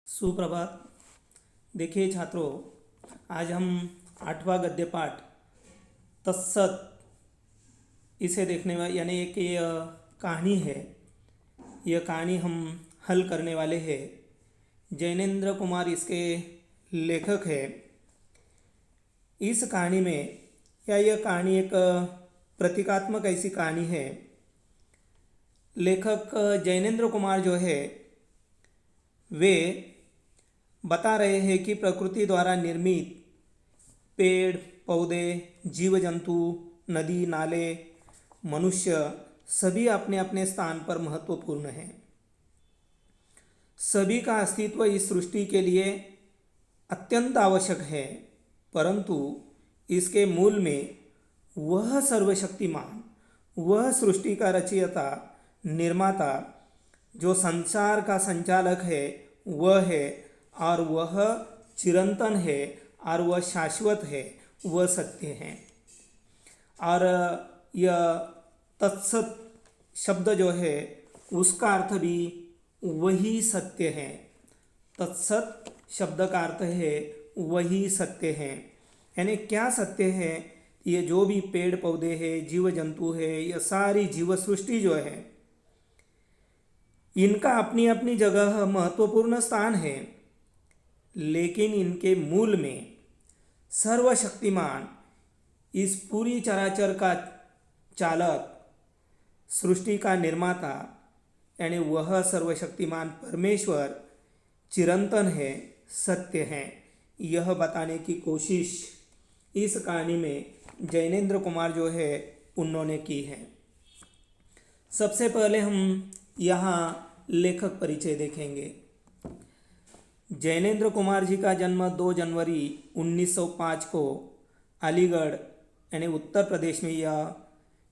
सुप्रभात। देखिए छात्रों, आज हम 8वां गद्य पाठ तत्सत इसे देखने वाले यानी एक ये कहानी है। यह कहानी हम हल करने वाले हैं। जैनेन्द्र कुमार इसके लेखक है। इस कहानी में यह कहानी एक प्रतीकात्मक ऐसी कहानी है। लेखक जैनेन्द्र कुमार जो है वे बता रहे हैं कि प्रकृति द्वारा निर्मित पेड़ पौधे, जीव जंतु, नदी नाले, मनुष्य सभी अपने अपने स्थान पर महत्वपूर्ण हैं। सभी का अस्तित्व इस सृष्टि के लिए अत्यंत आवश्यक है, परंतु इसके मूल में वह सर्वशक्तिमान, वह सृष्टि का रचयिता, निर्माता, जो संसार का संचालक है वह है, और वह चिरंतन है, और वह शाश्वत है, वह सत्य है। और यह तत्सत शब्द जो है उसका अर्थ भी वही सत्य है। तत्सत शब्द का अर्थ है वही सत्य है। यानी क्या सत्य है? ये जो भी पेड़ पौधे हैं, जीव जंतु है, यह सारी जीव सृष्टि जो है इनका अपनी अपनी जगह महत्वपूर्ण स्थान है, लेकिन इनके मूल में सर्वशक्तिमान, इस पूरी चराचर का चालक, सृष्टि का निर्माता, यानी वह सर्वशक्तिमान परमेश्वर चिरंतन है, सत्य है। यह बताने की कोशिश इस कहानी में जैनेन्द्र कुमार जो है उन्होंने की है। सबसे पहले हम यहाँ लेखक परिचय देखेंगे। जैनेन्द्र कुमार जी का जन्म 2 जनवरी 1905 को अलीगढ़ यानी उत्तर प्रदेश में यह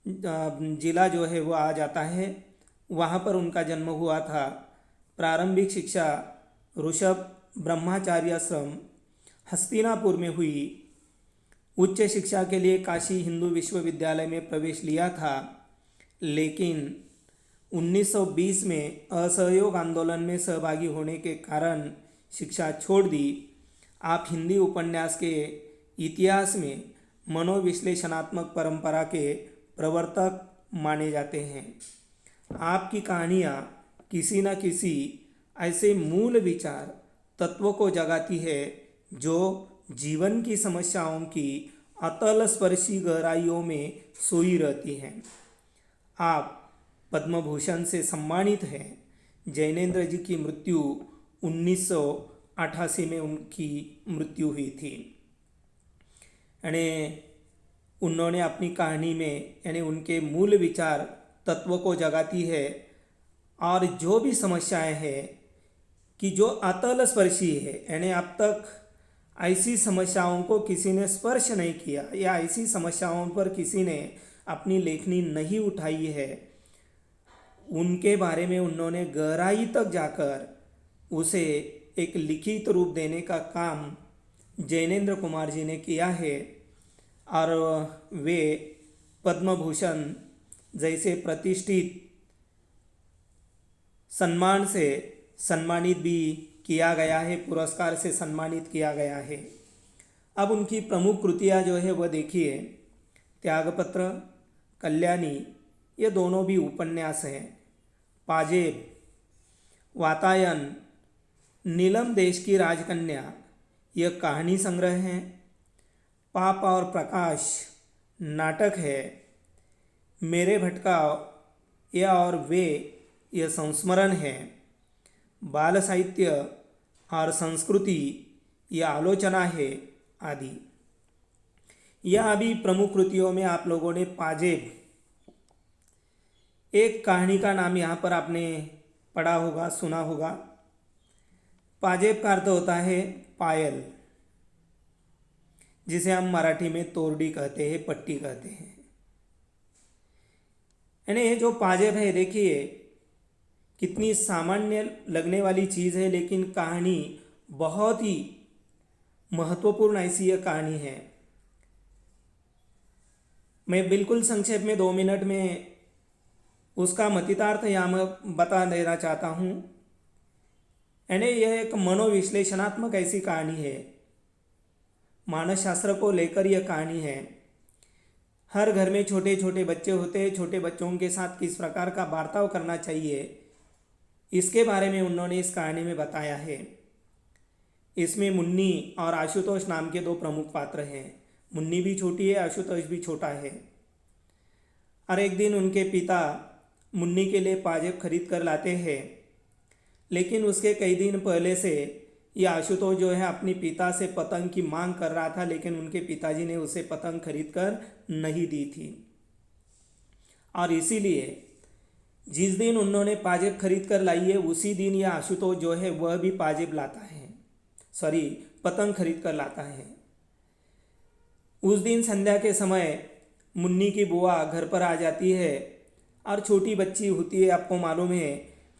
जिला जो है वो आ जाता है, वहाँ पर उनका जन्म हुआ था। प्रारंभिक शिक्षा ऋषभ ब्रह्माचार्याश्रम हस्तिनापुर में हुई। उच्च शिक्षा के लिए काशी हिंदू विश्वविद्यालय में प्रवेश लिया था, लेकिन 1920 में असहयोग आंदोलन में सहभागी होने के कारण शिक्षा छोड़ दी। आप हिंदी उपन्यास के इतिहास में मनोविश्लेषणात्मक परंपरा के प्रवर्तक माने जाते हैं। आपकी कहानियाँ किसी न किसी ऐसे मूल विचार तत्व को जगाती है जो जीवन की समस्याओं की अतल स्पर्शी गहराइयों में सोई रहती हैं। आप पद्म भूषण से सम्मानित हैं। जैनेन्द्र जी की मृत्यु 1988 में उनकी मृत्यु हुई थी। यानी उन्होंने अपनी कहानी में यानी उनके मूल विचार तत्व को जगाती है, और जो भी समस्याएं हैं कि जो अतल स्पर्शी है, यानी अब तक ऐसी समस्याओं को किसी ने स्पर्श नहीं किया या ऐसी समस्याओं पर किसी ने अपनी लेखनी नहीं उठाई है, उनके बारे में उन्होंने गहराई तक जाकर उसे एक लिखित रूप देने का काम जैनेन्द्र कुमार जी ने किया है। और वे पद्म भूषण जैसे प्रतिष्ठित सम्मान से सम्मानित भी किया गया है, पुरस्कार से सम्मानित किया गया है। अब उनकी प्रमुख कृतियाँ जो है वह देखिए। त्यागपत्र, कल्याणी, ये दोनों भी उपन्यास हैं। पाजेब, वातायन, नीलम देश की राजकन्या, यह कहानी संग्रह है। पाप और प्रकाश नाटक है। मेरे भटकाव, यह और वे, यह संस्मरण है। बाल साहित्य और संस्कृति, यह आलोचना है, आदि। यह अभी प्रमुख कृतियों में आप लोगों ने पाजेब, एक कहानी का नाम यहाँ पर आपने पढ़ा होगा, सुना होगा। पाजेब का अर्थ होता है पायल, जिसे हम मराठी में तोरडी कहते हैं, पट्टी कहते हैं। यानी ये जो पाजेब है, देखिए कितनी सामान्य लगने वाली चीज़ है, लेकिन कहानी बहुत ही महत्वपूर्ण ऐसी यह कहानी है। मैं बिल्कुल संक्षेप में 2 मिनट में उसका मतितार्थ यहाँ मैं बता देना चाहता हूँ। यानी यह एक मनोविश्लेषणात्मक ऐसी कहानी है, मानस शास्त्र को लेकर यह कहानी है। हर घर में छोटे छोटे बच्चे होते हैं, छोटे बच्चों के साथ किस प्रकार का बर्ताव करना चाहिए, इसके बारे में उन्होंने इस कहानी में बताया है। इसमें मुन्नी और आशुतोष नाम के दो प्रमुख पात्र हैं। मुन्नी भी छोटी है, आशुतोष भी छोटा है। और एक दिन उनके पिता मुन्नी के लिए पाजेब खरीद कर लाते हैं, लेकिन उसके कई दिन पहले से ये आशुतोष जो है अपने पिता से पतंग की मांग कर रहा था, लेकिन उनके पिताजी ने उसे पतंग खरीद कर नहीं दी थी। और इसीलिए जिस दिन उन्होंने पाजेब खरीद कर लाई है, उसी दिन यह आशुतोष जो है वह भी पाजेब लाता है, पतंग खरीद कर लाता है। उस दिन संध्या के समय मुन्नी की बुआ घर पर आ जाती है और छोटी बच्ची होती है। आपको मालूम है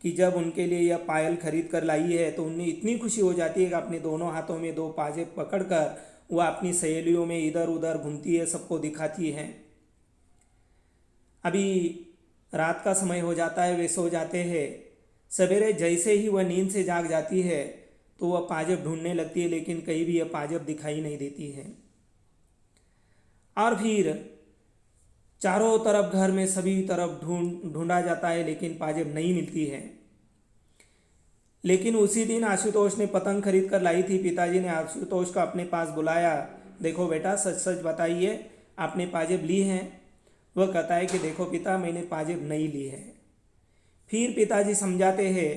कि जब उनके लिए यह पायल खरीद कर लाई है तो उन्हें इतनी खुशी हो जाती है कि अपने दोनों हाथों में दो पाजेब पकड़कर वह अपनी सहेलियों में इधर उधर घूमती है, सबको दिखाती है। अभी रात का समय हो जाता है, वे सो जाते हैं। सवेरे जैसे ही वह नींद से जाग जाती है तो वह पाजेब ढूंढने लगती है, लेकिन कहीं भी यह पाजेब दिखाई नहीं देती है। और फिर चारों तरफ घर में सभी तरफ ढूंढा जाता है, लेकिन पाजेब नहीं मिलती है। लेकिन उसी दिन आशुतोष ने पतंग खरीद कर लाई थी। पिताजी ने आशुतोष को अपने पास बुलाया, देखो बेटा सच सच बताइए आपने पाजेब ली हैं? वह कहता है कि देखो पिता, मैंने पाजेब नहीं ली है। फिर पिताजी समझाते हैं,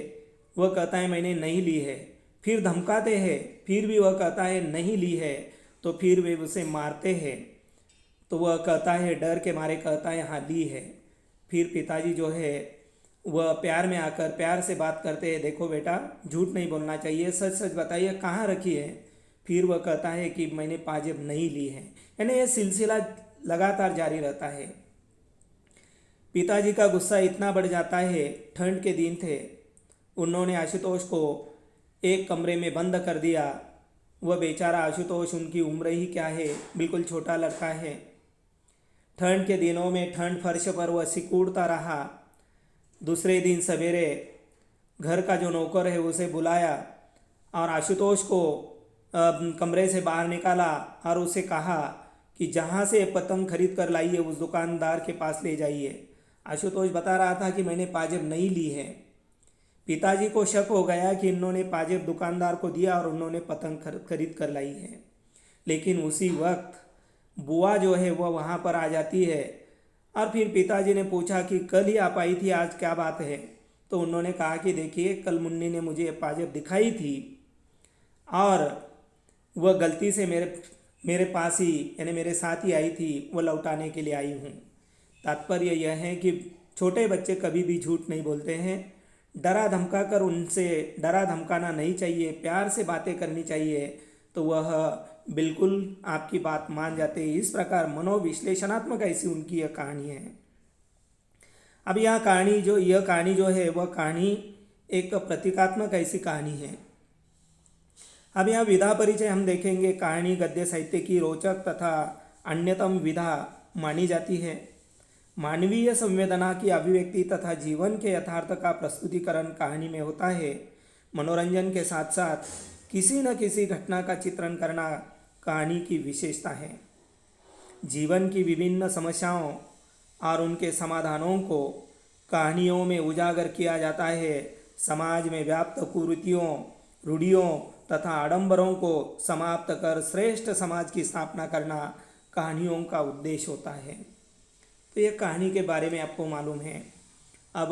वह कहता है मैंने नहीं ली है। फिर धमकाते हैं, फिर भी वह कहता है नहीं ली है। तो फिर वे उसे मारते हैं, तो वह कहता है, डर के मारे कहता है हाँ ली है। फिर पिताजी जो है वह प्यार में आकर प्यार से बात करते हैं, देखो बेटा झूठ नहीं बोलना चाहिए, सच सच बताइए कहाँ रखी है। फिर वह कहता है कि मैंने पाजेब नहीं ली है। यानी यह सिलसिला लगातार जारी रहता है। पिताजी का गुस्सा इतना बढ़ जाता है, ठंड के दिन थे, उन्होंने आशुतोष को एक कमरे में बंद कर दिया। वह बेचारा आशुतोष, उनकी उम्र ही क्या है, बिल्कुल छोटा लड़का है। ठंड के दिनों में ठंड फर्श पर वह सिकुड़ता रहा। दूसरे दिन सवेरे घर का जो नौकर है उसे बुलाया और आशुतोष को कमरे से बाहर निकाला और उसे कहा कि जहाँ से पतंग खरीद कर लाई है उस दुकानदार के पास ले जाइए। आशुतोष बता रहा था कि मैंने पाजेब नहीं ली है। पिताजी को शक हो गया कि इन्होंने पाजेब दुकानदार को दिया और उन्होंने पतंग खरीद कर लाई है। लेकिन उसी वक्त बुआ जो है वह वहाँ पर आ जाती है और फिर पिताजी ने पूछा कि कल ही आप आई थी, आज क्या बात है? तो उन्होंने कहा कि देखिए कल मुन्नी ने मुझे पाजेब दिखाई थी और वह गलती से मेरे पास ही यानी मेरे साथ ही आई थी, वो लौटाने के लिए आई हूँ। तात्पर्य यह है कि छोटे बच्चे कभी भी झूठ नहीं बोलते हैं। डरा धमका कर उनसे डरा धमकाना नहीं चाहिए, प्यार से बातें करनी चाहिए, तो वह बिल्कुल आपकी बात मान जाते हैं। इस प्रकार मनोविश्लेषणात्मक ऐसी उनकी यह कहानी है। अब यह कहानी जो है वह कहानी एक प्रतीकात्मक ऐसी कहानी है। अब यहाँ विधा परिचय हम देखेंगे। कहानी गद्य साहित्य की रोचक तथा अन्यतम विधा मानी जाती है। मानवीय संवेदना की अभिव्यक्ति तथा जीवन के यथार्थ का प्रस्तुतिकरण कहानी में होता है। मनोरंजन के साथ साथ किसी न किसी घटना का चित्रण करना कहानी की विशेषता है। जीवन की विभिन्न समस्याओं और उनके समाधानों को कहानियों में उजागर किया जाता है। समाज में व्याप्त कुरीतियों, रूढ़ियों तथा आडंबरों को समाप्त कर श्रेष्ठ समाज की स्थापना करना कहानियों का उद्देश्य होता है। तो ये कहानी के बारे में आपको मालूम है। अब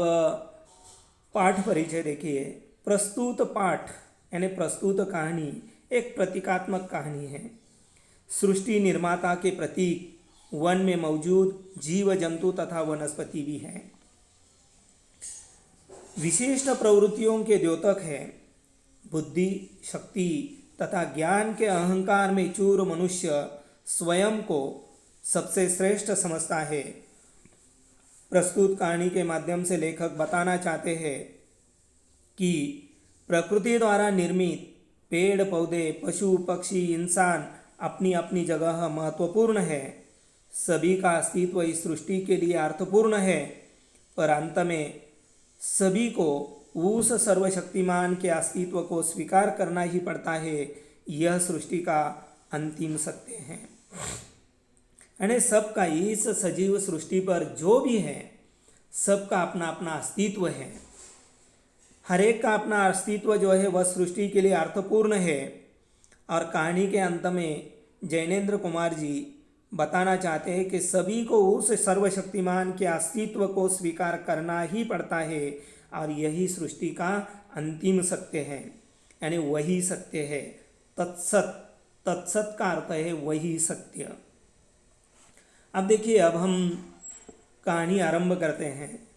पाठ परिचय देखिए। प्रस्तुत पाठ यानी प्रस्तुत कहानी एक प्रतीकात्मक कहानी है। सृष्टि निर्माता के प्रतीक वन में मौजूद जीव जंतु तथा वनस्पति भी हैं। विशिष्ट प्रवृत्तियों के द्योतक है। बुद्धि, शक्ति तथा ज्ञान के अहंकार में चूर मनुष्य स्वयं को सबसे श्रेष्ठ समझता है। प्रस्तुत कहानी के माध्यम से लेखक बताना चाहते हैं कि प्रकृति द्वारा निर्मित पेड़ पौधे, पशु पक्षी, इंसान अपनी अपनी जगह महत्वपूर्ण है। सभी का अस्तित्व इस सृष्टि के लिए अर्थपूर्ण है, पर अंत में सभी को उस सर्वशक्तिमान के अस्तित्व को स्वीकार करना ही पड़ता है। यह सृष्टि का अंतिम सत्य है। यानी सबका इस सजीव सृष्टि पर जो भी है सबका अपना अपना अस्तित्व है। हर एक का अपना अस्तित्व जो है वह सृष्टि के लिए अर्थपूर्ण है। और कहानी के अंत में जैनेन्द्र कुमार जी बताना चाहते हैं कि सभी को उस सर्वशक्तिमान के अस्तित्व को स्वीकार करना ही पड़ता है और यही सृष्टि का अंतिम सत्य है। यानी वही सत्य है। तत्सत, तत्सत का अर्थ है वही सत्य। अब देखिए, अब हम कहानी आरंभ करते हैं।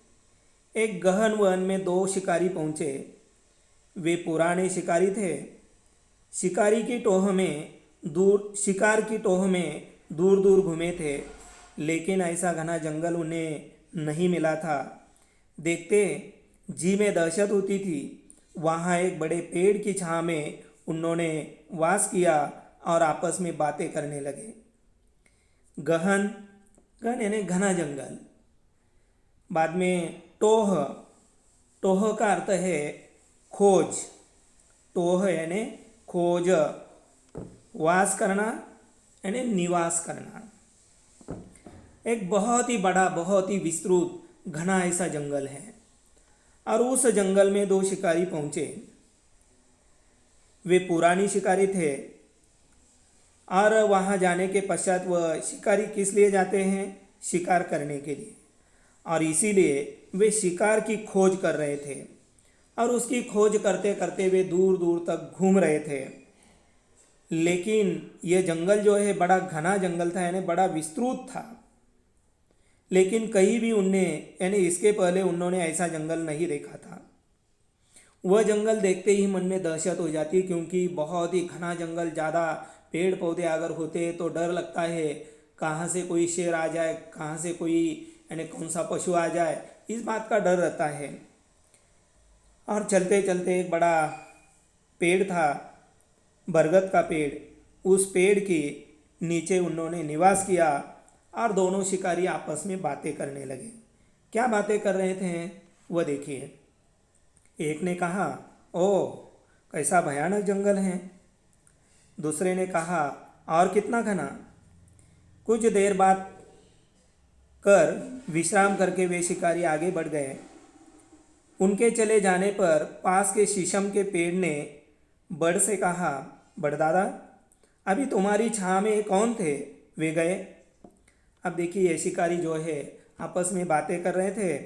एक गहन वन में दो शिकारी पहुँचे। वे पुराने शिकारी थे। शिकार की टोह में दूर दूर घूमे थे, लेकिन ऐसा घना जंगल उन्हें नहीं मिला था। देखते जी में दहशत होती थी। वहाँ एक बड़े पेड़ की छाँव में उन्होंने वास किया और आपस में बातें करने लगे। गहन यानी घना जंगल। बाद में टोह का अर्थ है खोज। टोह यानी खोज, वास करना यानी निवास करना। एक बहुत ही बड़ा, बहुत ही विस्तृत घना ऐसा जंगल है और उस जंगल में दो शिकारी पहुंचे। वे पुरानी शिकारी थे और वहां जाने के पश्चात वह शिकारी किस लिए जाते हैं? शिकार करने के लिए। और इसीलिए वे शिकार की खोज कर रहे थे और उसकी खोज करते करते वे दूर दूर तक घूम रहे थे। लेकिन यह जंगल जो है बड़ा घना जंगल था, यानी बड़ा विस्तृत था। लेकिन कहीं भी यानी इसके पहले उन्होंने ऐसा जंगल नहीं देखा था। वह जंगल देखते ही मन में दहशत हो जाती, क्योंकि बहुत ही घना जंगल, ज़्यादा पेड़ पौधे अगर होते तो डर लगता है कहाँ से कोई शेर आ जाए, कहाँ से कोई यानी कौन सा पशु आ जाए, इस बात का डर रहता है। और चलते चलते एक बड़ा पेड़ था, बरगद का पेड़। उस पेड़ के नीचे उन्होंने निवास किया और दोनों शिकारी आपस में बातें करने लगे। क्या बातें कर रहे थे वह देखिए। एक ने कहा, ओह कैसा भयानक जंगल है। दूसरे ने कहा, और कितना घना। कुछ देर बाद कर विश्राम करके वे शिकारी आगे बढ़ गए। उनके चले जाने पर पास के शीशम के पेड़ ने बड़ से कहा, बड़दादा अभी तुम्हारी छाँव में कौन थे? वे गए। अब देखिए, ये शिकारी जो है आपस में बातें कर रहे थे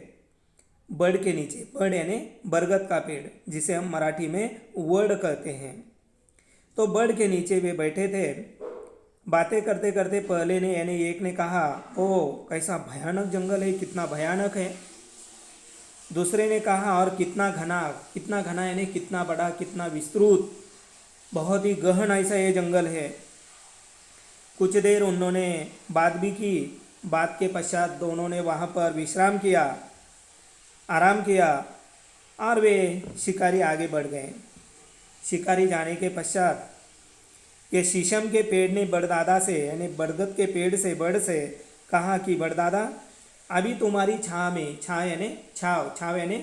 बड़ के नीचे। बड़ यानी बरगद का पेड़, जिसे हम मराठी में वड कहते हैं। तो बड़ के नीचे वे बैठे थे। बातें करते करते पहले ने यानी एक ने कहा, ओह कैसा भयानक जंगल है, कितना भयानक है। दूसरे ने कहा, और कितना घना यानी कितना बड़ा, कितना विस्तृत, बहुत ही गहन ऐसा ये जंगल है। कुछ देर उन्होंने बात भी की। बात के पश्चात दोनों ने वहाँ पर विश्राम किया, आराम किया और वे शिकारी आगे बढ़ गए। शिकारी जाने के पश्चात ये शीशम के पेड़ ने बड़दादा से यानी बरगद के पेड़ से बड़ से कहा कि बड़दादा अभी तुम्हारी छाँव में, छाँव यानी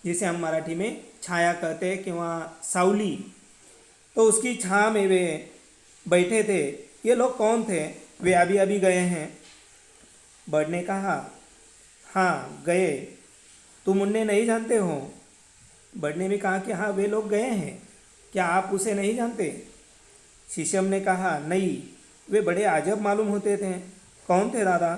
जिसे हम मराठी में छाया कहते हैं कि वहाँ सावली, तो उसकी छाँव में वे बैठे थे। ये लोग कौन थे? वे अभी अभी गए हैं। बड़ ने कहा, हाँ गए, तुम उन्हें नहीं जानते हो? बड़ ने भी कहा कि हाँ वे लोग गए हैं, क्या आप उसे नहीं जानते? शीशम ने कहा, नहीं, वे बड़े अजब मालूम होते थे। कौन थे दादा?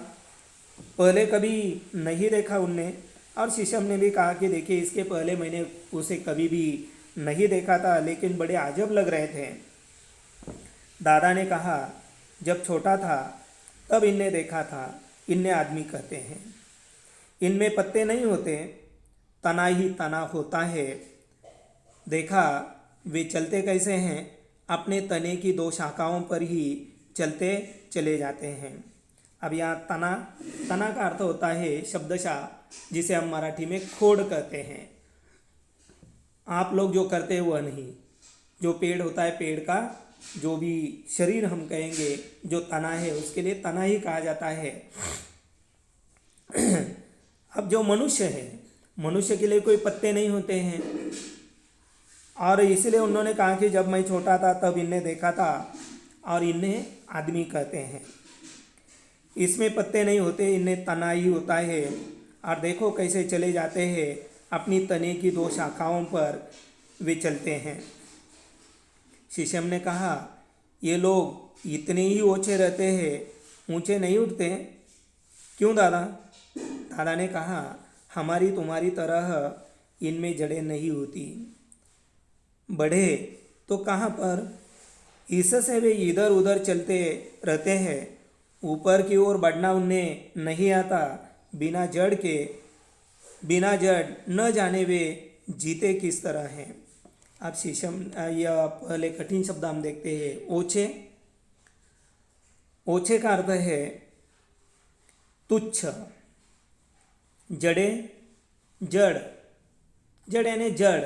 पहले कभी नहीं देखा उनने। और शीशम ने भी कहा कि देखिए, इसके पहले मैंने उसे कभी भी नहीं देखा था, लेकिन बड़े अजब लग रहे थे। दादा ने कहा, जब छोटा था तब इन्हें देखा था। इन्हें आदमी कहते हैं। इनमें पत्ते नहीं होते, तना ही तना होता है। देखा वे चलते कैसे हैं? अपने तने की दो शाखाओं पर ही चलते चले जाते हैं। अब यहाँ तना का अर्थ होता है शब्दशः, जिसे हम मराठी में खोड़ कहते हैं। आप लोग जो करते हैं वह नहीं, जो पेड़ होता है, पेड़ का जो भी शरीर हम कहेंगे, जो तना है, उसके लिए तना ही कहा जाता है। अब जो मनुष्य है मनुष्य के लिए कोई पत्ते नहीं होते हैं। और इसलिए उन्होंने कहा कि जब मैं छोटा था तब इन्हें देखा था और इन्हें आदमी कहते हैं। इसमें पत्ते नहीं होते, इन्हें तना ही होता है। और देखो कैसे चले जाते हैं, अपनी तने की 2 शाखाओं पर वे चलते हैं। शीशम ने कहा, ये लोग इतने ही ऊंचे रहते हैं, ऊंचे नहीं उठते, क्यों दादा? दादा ने कहा, हमारी तुम्हारी तरह इनमें जड़ें नहीं होती। बढ़े तो कहाँ पर? इससे वे इधर उधर चलते रहते हैं, ऊपर की ओर बढ़ना उन्हें नहीं आता। बिना जड़ न जाने वे जीते किस तरह हैं। अब शीशम यह पहले कठिन शब्द हम देखते हैं। ओछे। ओछे का अर्थ है तुच्छ। जड़े, जड़ यानी जड़,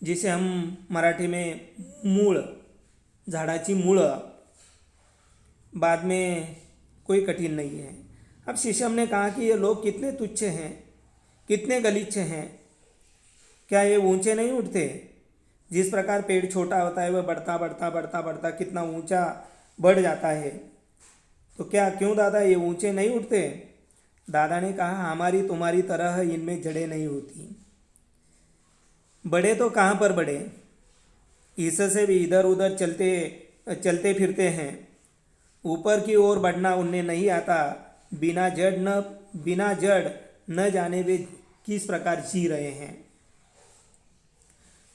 जिसे हम मराठी में मूळ, झाडाची मुळं, बाद में कोई कठिन नहीं है। अब शीशम ने कहा कि ये लोग कितने तुच्छ हैं, कितने गलीच्छ हैं, क्या ये ऊंचे नहीं उठते? जिस प्रकार पेड़ छोटा होता है वह बढ़ता बढ़ता बढ़ता बढ़ता कितना ऊंचा बढ़ जाता है, तो क्या क्यों दादा ये ऊंचे नहीं उठते? दादा ने कहा, हमारी तुम्हारी तरह इनमें जड़ें नहीं होती। बड़े तो कहाँ पर बढ़े, इससे भी इधर उधर चलते फिरते हैं, ऊपर की ओर बढ़ना उन्हें नहीं आता। बिना जड़ न जाने वे किस प्रकार जी रहे हैं।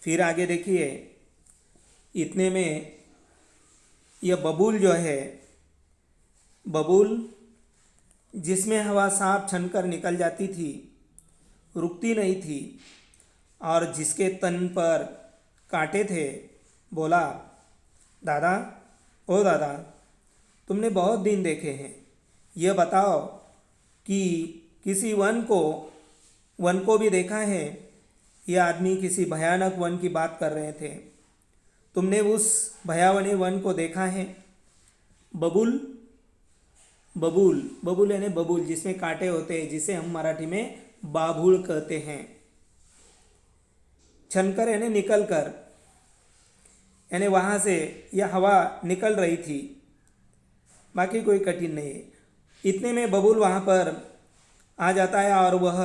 फिर आगे देखिए, इतने में यह बबूल जो है, बबूल जिसमें हवा साफ छनकर निकल जाती थी, रुकती नहीं थी, और जिसके तन पर कांटे थे, बोला, दादा, ओ दादा, तुमने बहुत दिन देखे हैं, यह बताओ कि किसी वन को भी देखा है? यह आदमी किसी भयानक वन की बात कर रहे थे। तुमने उस भयावने वन को देखा है? बबूल यानी बबूल जिसमें कांटे होते हैं, जिसे हम मराठी में बाभूल कहते हैं। छनकर यानी निकल कर, यानी वहाँ से यह हवा निकल रही थी, बाकी कोई कठिन नहीं है। इतने में बबूल वहाँ पर आ जाता है और वह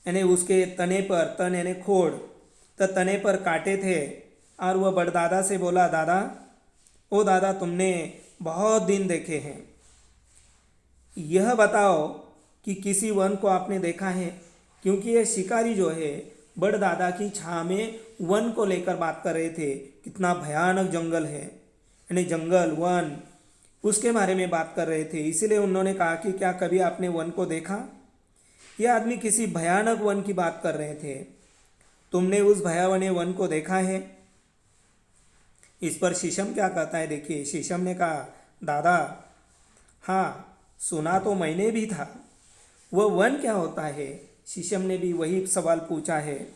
यानी उसके तने पर, तन यानी खोड़, तो तने पर कांटे थे, और वह बड़दादा से बोला, दादा, ओ दादा, तुमने बहुत दिन देखे हैं, यह बताओ कि किसी वन को आपने देखा है? क्योंकि यह शिकारी जो है बड़दादा की छाया में वन को लेकर बात कर रहे थे। कितना भयानक जंगल है, यानी जंगल, वन, उसके बारे में बात कर रहे थे। इसीलिए उन्होंने कहा कि क्या कभी आपने वन को देखा? यह आदमी किसी भयानक वन की बात कर रहे थे। तुमने उस भयावने वन को देखा है? इस पर शीशम क्या कहता है, देखिए। शीशम ने कहा, दादा, हाँ, सुना तो मैंने भी था। वह वन क्या होता है? शीशम ने भी वही सवाल पूछा है।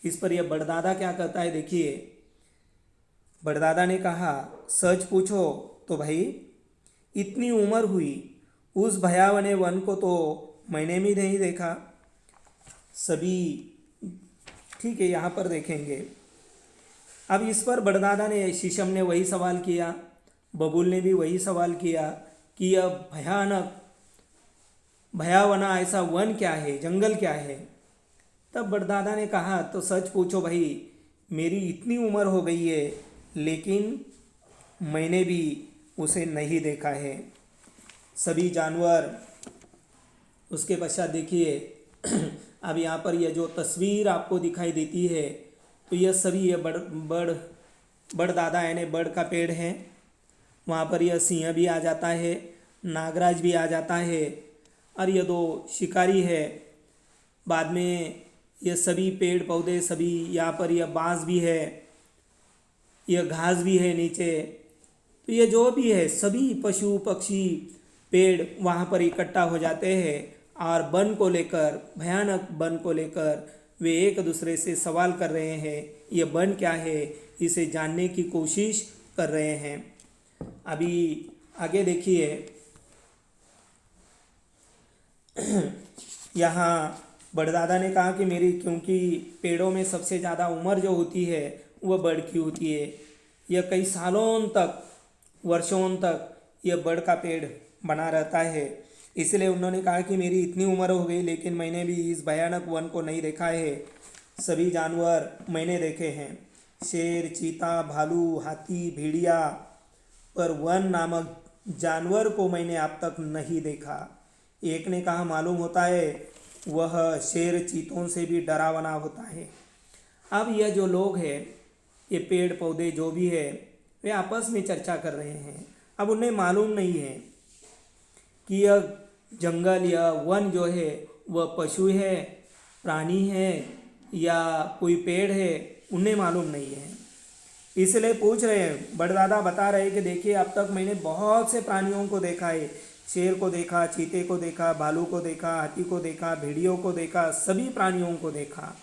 इस पर यह बड़दादा क्या कहता है, देखिए। बड़दादा ने कहा, सच पूछो तो भाई, इतनी उम्र हुई, उस भयावने वन को तो मैंने भी नहीं देखा। सभी ठीक है, यहाँ पर देखेंगे। अब इस पर बड़दादा ने, शीशम ने वही सवाल किया, बबूल ने भी वही सवाल किया कि यह भयावना ऐसा वन क्या है, जंगल क्या है? तब बड़दादा ने कहा, तो सच पूछो भाई, मेरी इतनी उम्र हो गई है, लेकिन मैंने भी उसे नहीं देखा है। सभी जानवर, उसके पश्चात देखिए, अब यहाँ पर यह जो तस्वीर आपको दिखाई देती है, तो यह सभी ये बड़दादा यानी बड़ का पेड़ है। वहाँ पर यह सिंह भी आ जाता है, नागराज भी आ जाता है, और ये 2 शिकारी है। बाद में ये सभी पेड़ पौधे, सभी यहाँ पर यह बाँस भी है, यह घास भी है नीचे। तो ये जो भी है, सभी पशु पक्षी पेड़ वहाँ पर इकट्ठा हो जाते हैं, और वन को लेकर, भयानक वन को लेकर वे एक दूसरे से सवाल कर रहे हैं। ये वन क्या है, इसे जानने की कोशिश कर रहे हैं। अभी आगे देखिए, यहाँ बड़दादा ने कहा कि मेरी, क्योंकि पेड़ों में सबसे ज़्यादा उम्र जो होती है वह बड़ की होती है, यह कई सालों तक, वर्षों तक यह बड़ का पेड़ बना रहता है। इसलिए उन्होंने कहा कि मेरी इतनी उम्र हो गई लेकिन मैंने भी इस भयानक वन को नहीं देखा है। सभी जानवर मैंने देखे हैं, शेर, चीता, भालू, हाथी, भेड़िया, पर वन नामक जानवर को मैंने अब तक नहीं देखा। एक ने कहा मालूम होता है वह शेर चीतों से भी डरावना होता है। अब यह जो लोग हैं, ये पेड़ पौधे जो भी है, वे आपस में चर्चा कर रहे हैं। अब उन्हें मालूम नहीं है कि यह जंगल या वन जो है वह पशु है, प्राणी है या कोई पेड़ है, उन्हें मालूम नहीं है। इसलिए पूछ रहे हैं, बड़दादा बता रहे कि देखिए अब तक मैंने बहुत से प्राणियों को देखा है, शेर को देखा, चीते को देखा, भालू को देखा, हाथी को देखा, भेड़ियों को देखा, सभी प्राणियों को देखा,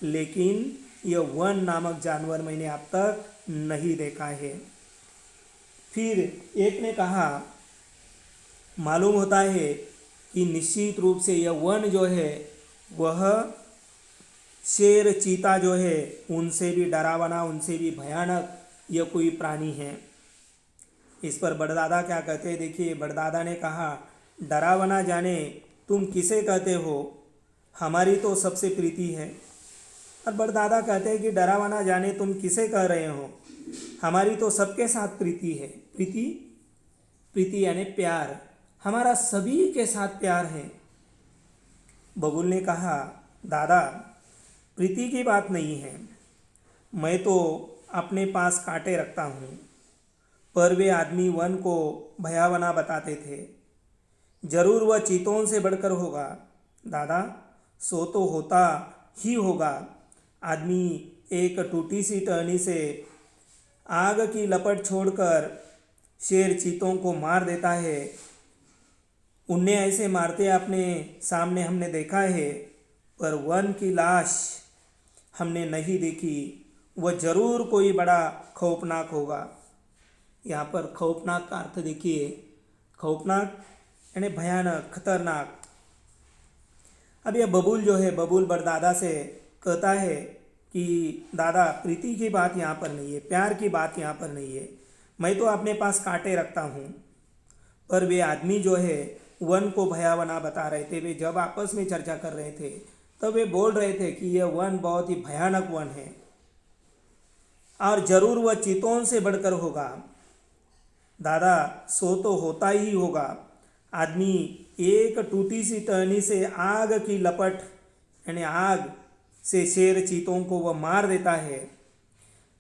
लेकिन यह वन नामक जानवर मैंने अब तक नहीं देखा है। फिर एक ने कहा मालूम होता है कि निश्चित रूप से यह वन जो है वह शेर, चीता जो है उनसे भी डरावना, उनसे भी भयानक यह कोई प्राणी है। इस पर बड़दादा क्या कहते हैं, देखिए बड़दादा ने कहा डरावना जाने तुम किसे कहते हो, हमारी तो सबसे प्रीति है। और बड़दादा कहते हैं कि डरावना जाने तुम किसे कह रहे हो, हमारी तो सबके साथ प्रीति है। प्रीति, प्रीति यानी प्यार, हमारा सभी के साथ प्यार है। बबूल ने कहा दादा प्रीति की बात नहीं है, मैं तो अपने पास कांटे रखता हूँ, पर वे आदमी वन को भयावना बताते थे। जरूर वह चीतों से बढ़कर होगा दादा, सो तो होता ही होगा। आदमी एक टूटी सी टहनी से आग की लपट छोड़कर शेर चीतों को मार देता है। उन्हें ऐसे मारते अपने सामने हमने देखा है, पर वन की लाश हमने नहीं देखी। वह जरूर कोई बड़ा खौफनाक होगा। यहाँ पर खौफनाक का अर्थ देखिए, खौफनाक यानी भयानक, खतरनाक। अब यह बबूल जो है, बबूल बड़दादा से कहता है कि दादा प्रीति की बात यहाँ पर नहीं है, प्यार की बात यहाँ पर नहीं है, मैं तो अपने पास कांटे रखता हूँ। पर वे आदमी जो है वन को भयावना बता रहे थे। वे जब आपस में चर्चा कर रहे थे तब वे बोल रहे थे कि यह वन बहुत ही भयानक वन है और जरूर वह चीतों से बढ़कर होगा। दादा सो तो होता ही होगा। आदमी एक टूटी सी टहनी से आग की लपट यानी आग से शेर चीतों को वह मार देता है।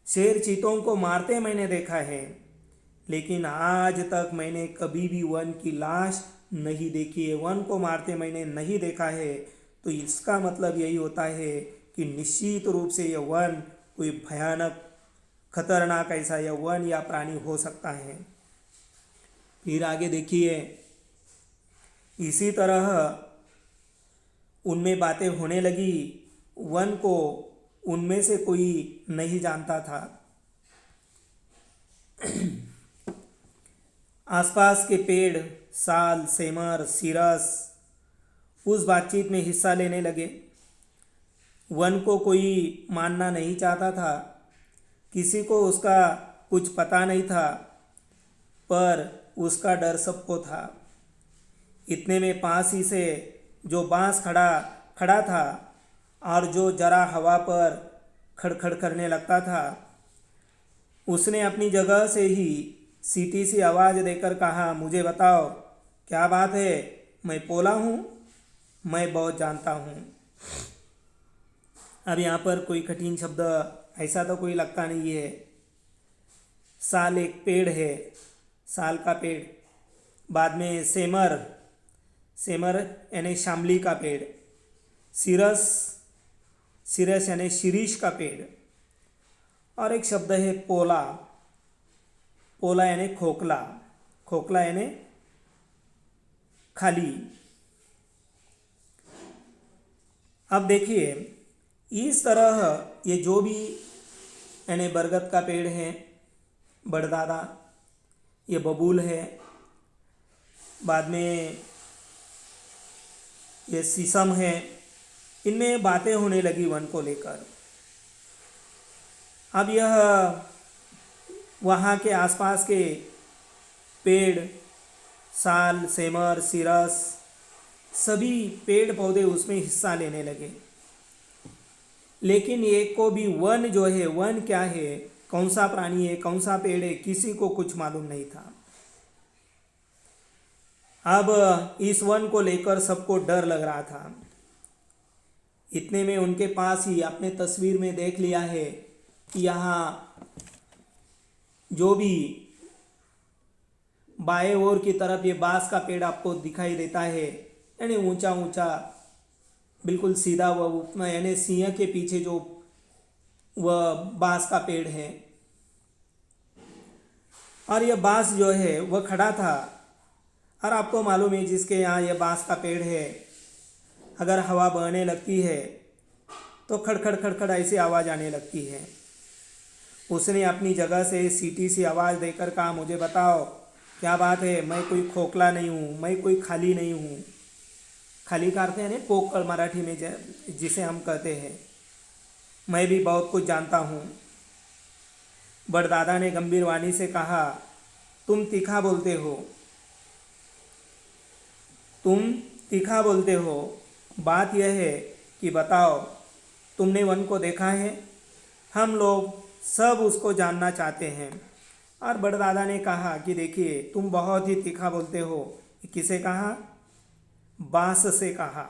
शेर चीतों को मारते मैंने देखा है, लेकिन आज तक मैंने कभी भी वन की लाश नहीं देखी है, वन को मारते मैंने नहीं देखा है। तो इसका मतलब यही होता है कि निश्चित रूप से यह वन कोई भयानक, खतरनाक ऐसा यह वन या प्राणी हो सकता है। फिर आगे देखिए, इसी तरह उनमें बातें होने लगी। वन को उनमें से कोई नहीं जानता था। आसपास के पेड़, साल, सेमर, सीरस उस बातचीत में हिस्सा लेने लगे। वन को कोई मानना नहीं चाहता था, किसी को उसका कुछ पता नहीं था, पर उसका डर सबको था। इतने में पास ही से जो बांस खड़ा था और जो जरा हवा पर खड़खड़ करने लगता था, उसने अपनी जगह से ही सीटी सी आवाज़ देकर कहा, मुझे बताओ क्या बात है, मैं पोला हूँ, मैं बहुत जानता हूँ। अब यहाँ पर कोई कठिन शब्द ऐसा तो कोई लगता नहीं है। साल एक पेड़ है, साल का पेड़। बाद में सेमर, सेमर यानी शामली का पेड़। सिरस, सिरस यानी शिरीष का पेड़। और एक शब्द है पोला, पोला यानी खोखला, खोखला यानी खाली। अब देखिए, इस तरह ये जो भी यानी बरगद का पेड़ है, बड़दादा, ये बबूल है, बाद में ये शीशम है, इनमें बातें होने लगी वन को लेकर। अब यह वहाँ के आसपास के पेड़, साल, सेमर, सिरस, सभी पेड़ पौधे उसमें हिस्सा लेने लगे। लेकिन एक को भी वन जो है, वन क्या है, कौन सा प्राणी है, कौन सा पेड़ है, किसी को कुछ मालूम नहीं था। अब इस वन को लेकर सबको डर लग रहा था। इतने में उनके पास ही, आपने तस्वीर में देख लिया है कि यहाँ जो भी बाएं ओर की तरफ ये बांस का पेड़ आपको दिखाई देता है, यानी ऊंचा ऊंचा बिल्कुल सीधा, वह यानी सिंह के पीछे जो वह बांस का पेड़ है, और यह बांस जो है वह खड़ा था। और आपको मालूम है जिसके यहाँ यह बांस का पेड़ है, अगर हवा बहने लगती है तो खड़खड़ खड़खड़ ऐसी आवाज़ आने लगती है। उसने अपनी जगह से सीटी सी आवाज़ देकर कहा, मुझे बताओ क्या बात है, मैं कोई खोखला नहीं हूँ, मैं कोई खाली नहीं हूँ। खाली करते हैं ना पोकल मराठी में जिसे हम कहते हैं, मैं भी बहुत कुछ जानता हूँ। बड़दादा ने गंभीर वाणी से कहा, तुम तीखा बोलते हो, तुम तीखा बोलते हो। बात यह है कि बताओ, तुमने वन को देखा है? हम लोग सब उसको जानना चाहते हैं। और बड़दादा ने कहा कि देखिए, तुम बहुत ही तीखा बोलते हो। किसे कहा? बांस से कहा।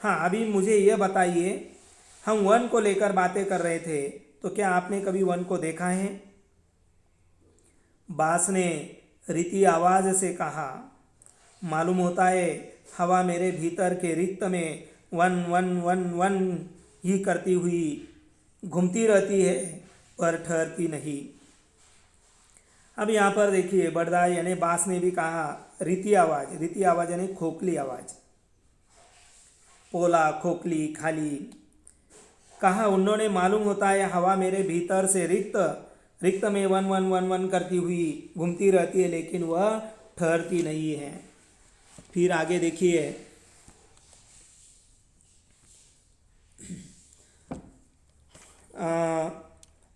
हाँ, अभी मुझे यह बताइए, हम वन को लेकर बातें कर रहे थे, तो क्या आपने कभी वन को देखा है? बांस ने रीति आवाज़ से कहा, मालूम होता है हवा मेरे भीतर के रिक्त में वन वन वन वन ही करती हुई घूमती रहती है, पर ठहरती नहीं। अब यहाँ पर देखिए, बड़दा यानी बांस ने भी कहा रीति आवाज़ यानी खोखली आवाज़, पोला, खोखली, खाली। कहा उन्होंने, मालूम होता है हवा मेरे भीतर से रिक्त में वन वन वन वन करती हुई घूमती रहती है, लेकिन वह ठहरती नहीं है। फिर आगे देखिए,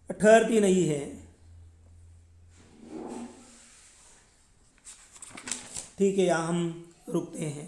ठहरती नहीं है। ठीक है, यहाँ हम रुकते हैं।